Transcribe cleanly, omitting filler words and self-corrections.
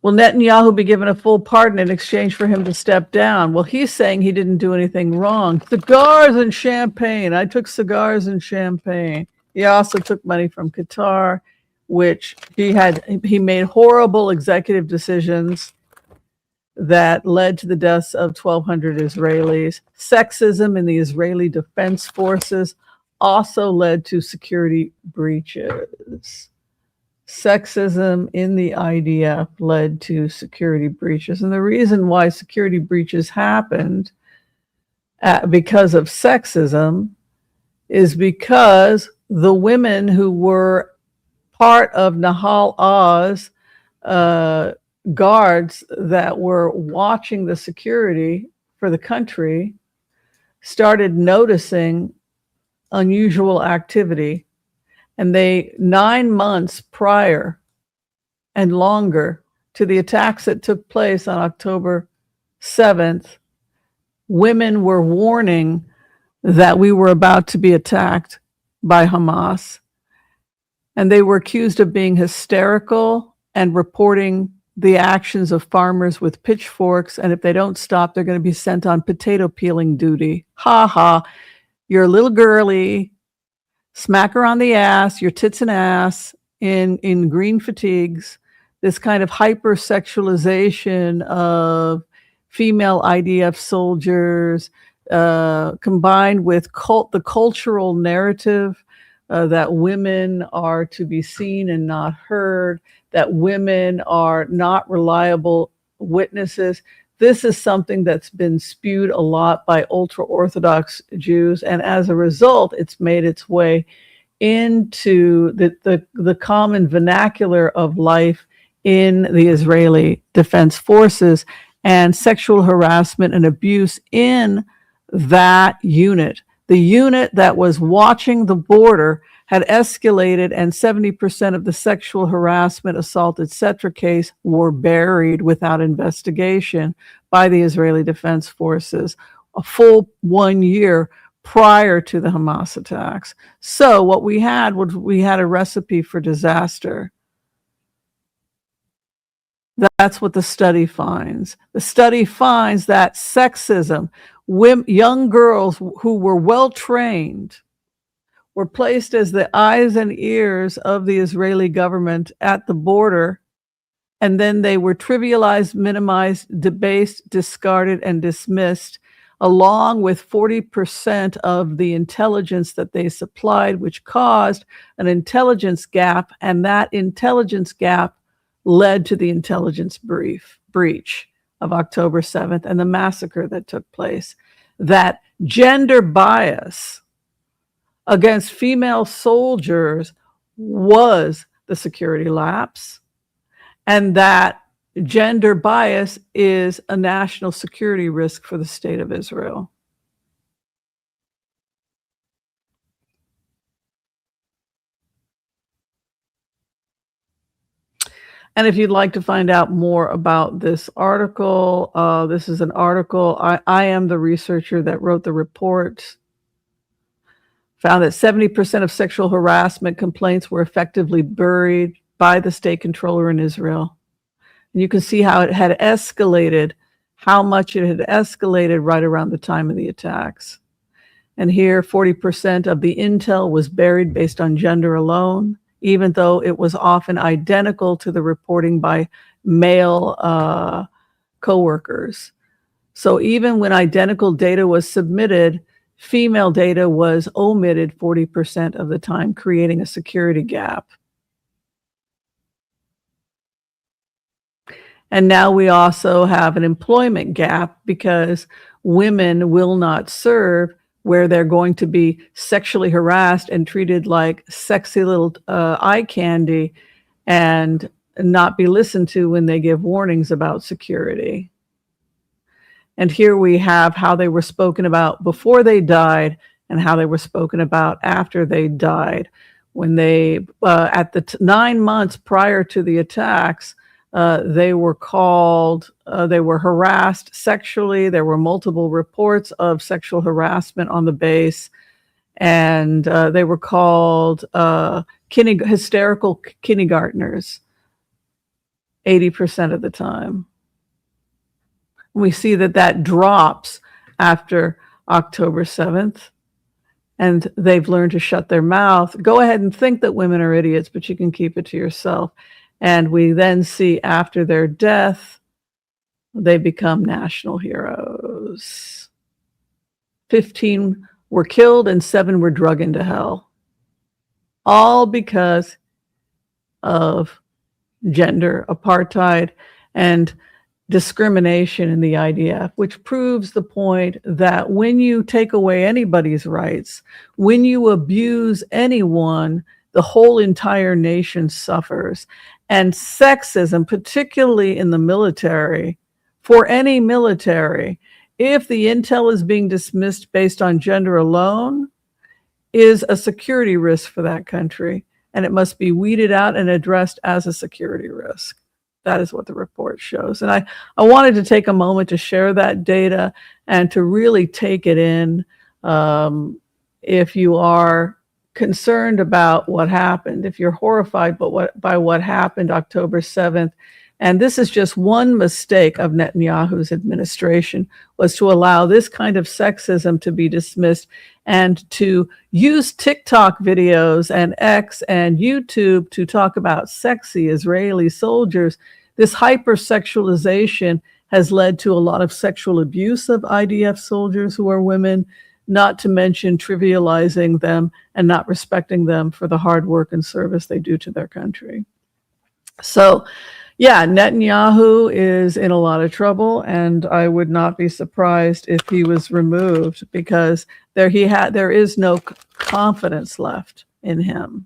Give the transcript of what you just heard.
Will Netanyahu be given a full pardon in exchange for him to step down? Well, he's saying he didn't do anything wrong. Cigars and champagne. I took cigars and champagne. He also took money from Qatar, which he made horrible executive decisions that led to the deaths of 1,200 Israelis. Sexism in the Israeli Defense Forces also led to security breaches. Sexism in the IDF led to security breaches. And the reason why security breaches happened because of sexism is because the women who were part of Nahal Oz guards that were watching the security for the country started noticing unusual activity. And 9 months prior and longer to the attacks that took place on October 7th, women were warning that we were about to be attacked by Hamas. And they were accused of being hysterical and reporting the actions of farmers with pitchforks. And if they don't stop, they're going to be sent on potato peeling duty. Ha ha, you're a little girly. Smack her on the ass, your tits and ass in green fatigues, this kind of hypersexualization of female IDF soldiers, combined with the cultural narrative that women are to be seen and not heard, that women are not reliable witnesses. This is something that's been spewed a lot by ultra-Orthodox Jews, and as a result, it's made its way into the common vernacular of life in the Israeli Defense Forces, and sexual harassment and abuse in that unit. The unit that was watching the border had escalated, and 70% of the sexual harassment, assault, etc. case were buried without investigation by the Israeli Defense Forces a full 1 year prior to the Hamas attacks. So what we had a recipe for disaster. That's what the study finds. The study finds that sexism, young girls who were well trained, were placed as the eyes and ears of the Israeli government at the border, and then they were trivialized, minimized, debased, discarded, and dismissed, along with 40% of the intelligence that they supplied, which caused an intelligence gap, and that intelligence gap led to the intelligence breach of October 7th and the massacre that took place. That gender bias against female soldiers was the security lapse, and that gender bias is a national security risk for the state of Israel. And if you'd like to find out more about this article, this is an article. I am the researcher that wrote the report. Found that 70% of sexual harassment complaints were effectively buried by the state controller in Israel. And you can see how it had escalated, how much it had escalated right around the time of the attacks. And here, 40% of the intel was buried based on gender alone, even though it was often identical to the reporting by male coworkers. So even when identical data was submitted, female data was omitted 40% of the time, creating a security gap. And now we also have an employment gap because women will not serve where they're going to be sexually harassed and treated like sexy little eye candy and not be listened to when they give warnings about security. And here we have how they were spoken about before they died and how they were spoken about after they died. When they, at the 9 months prior to the attacks, they were called, they were harassed sexually. There were multiple reports of sexual harassment on the base, and they were called hysterical kindergartners. 80% of the time. We see that that drops after October 7th, and they've learned to shut their mouth. Go ahead and think that women are idiots, but you can keep it to yourself. And we then see after their death, they become national heroes. 15 were killed and 7 were dragged into hell. All because of gender apartheid and discrimination in the IDF, which proves the point that when you take away anybody's rights, when you abuse anyone, the whole entire nation suffers. And sexism, particularly in the military, for any military, if the intel is being dismissed based on gender alone, is a security risk for that country. And it must be weeded out and addressed as a security risk. That is what the report shows. And I wanted to take a moment to share that data and to really take it in. If you are concerned about what happened, if you're horrified by what happened October 7th, and this is just one mistake of Netanyahu's administration, was to allow this kind of sexism to be dismissed and to use TikTok videos and X and YouTube to talk about sexy Israeli soldiers. This hypersexualization has led to a lot of sexual abuse of IDF soldiers who are women, not to mention trivializing them and not respecting them for the hard work and service they do to their country. So, yeah, Netanyahu is in a lot of trouble, and I would not be surprised if he was removed, because there is no confidence left in him.